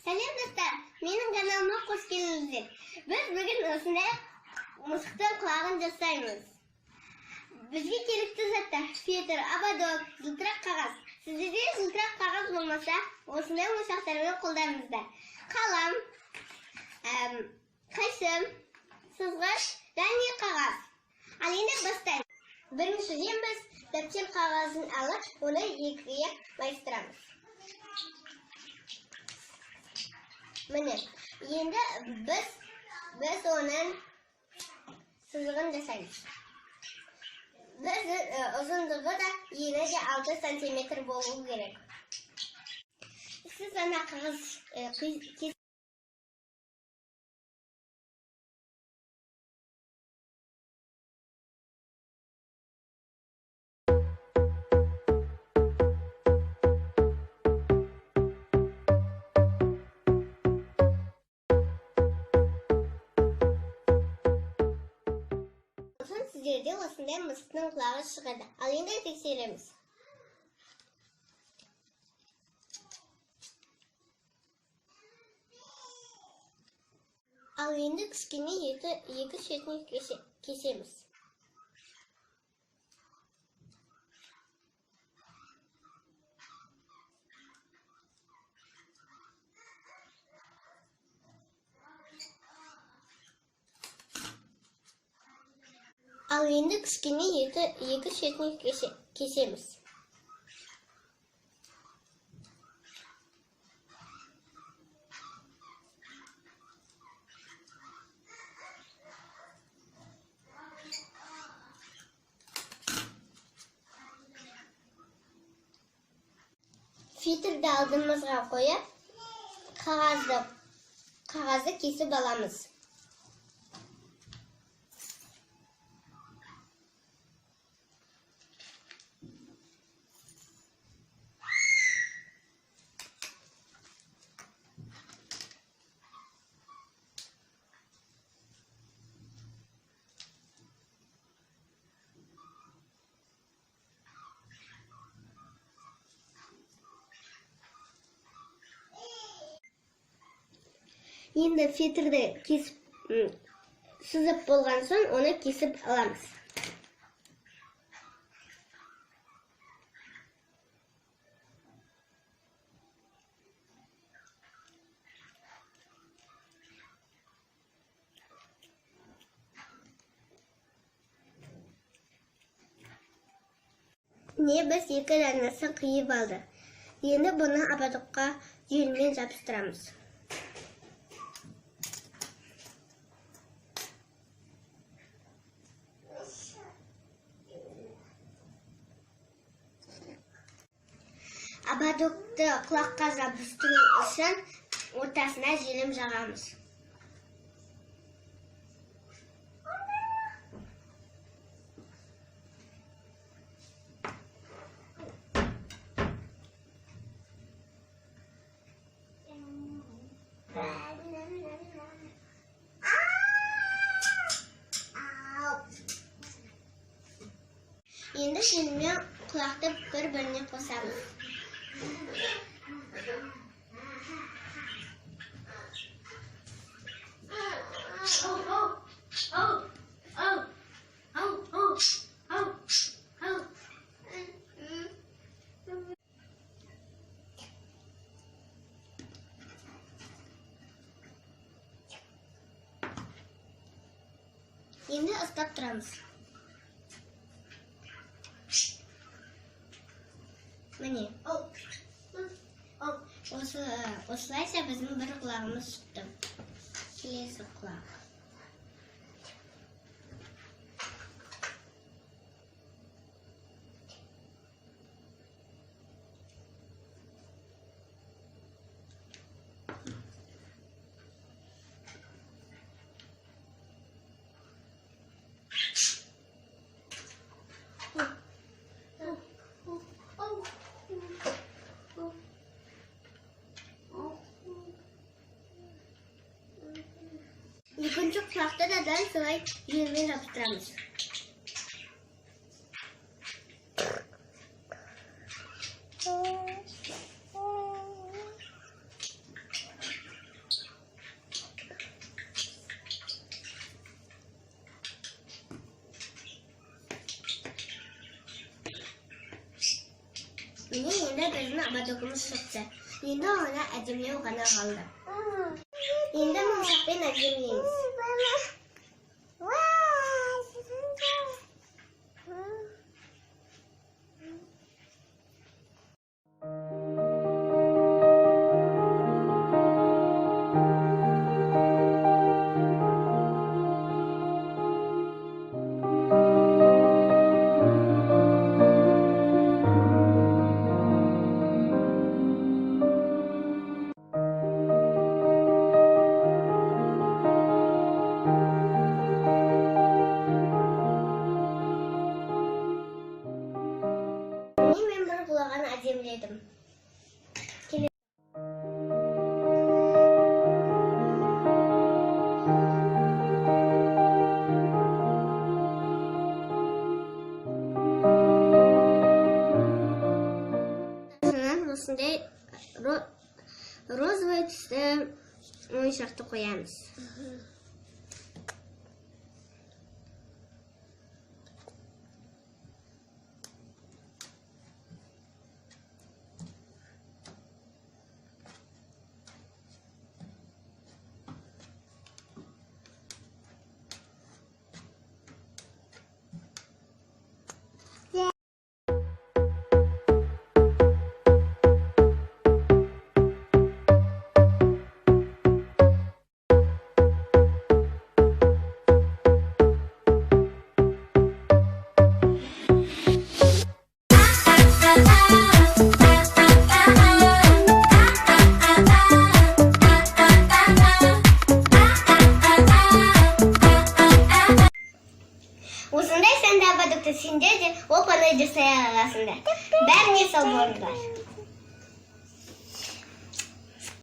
Сәлем достар, менің каналыма қош келдіңіздер. Біз бүгін осындай мысықтың құлағын жасаймыз. Бізге керекті заттар: фетр, ободок, жылтырақ қағаз. Сіздерде жылтырақ қағаз болмаса, осындай ойыншықтармен қолданыңыздар. Қалам, қайсым, сызғыш және қағаз. Ал енді бастаймыз. Біріншіден біз дәптер қағазын алып, оны екіге майыстырамыз. Міне, енді біз оның сызығын жасаймыз. Біз ұзындығы да ені де 6 сантиметр болу керек. Сіз ана қағаз сіздерде осындай мысықтың құлағы шығады. Ал енді тексереміз. Ал енді кішкене екі шетін кесеміз. Ал енді кішкене екі шетін кесеміз. Фетрді алдымызға қойып, қағазды кесіп аламыз. Енді фетрді сызып болған соң, оны кесіп аламыз. Біз екі данасын қиып алды. Енді бұны ободокқа желмен жабыстырамыз. Ободокты құлаққа жабыстыру үшін ортасына желім жағамыз. Енді желмен құлақты бір-біріне қосамыз. Енді ұстап тұрамыз. Міне, осылайша біздің бір құлағымыз шықты. Келесі құлақ. Екінші құлақты да дәл солай желмен жабыстырамыз. Міне енді біздің абадогымыз шықты. Енді ona әдемілеу ғана қалды. Енді мұншақпен әдемілейміз. Мен бір құлаған әдеміледім. Осындай розовый түсті ойыншақты қоямыз. Осындай сәнді абадокты сендер де оп-оңай жасай аласыңдар. Бәріне сау болыңдар.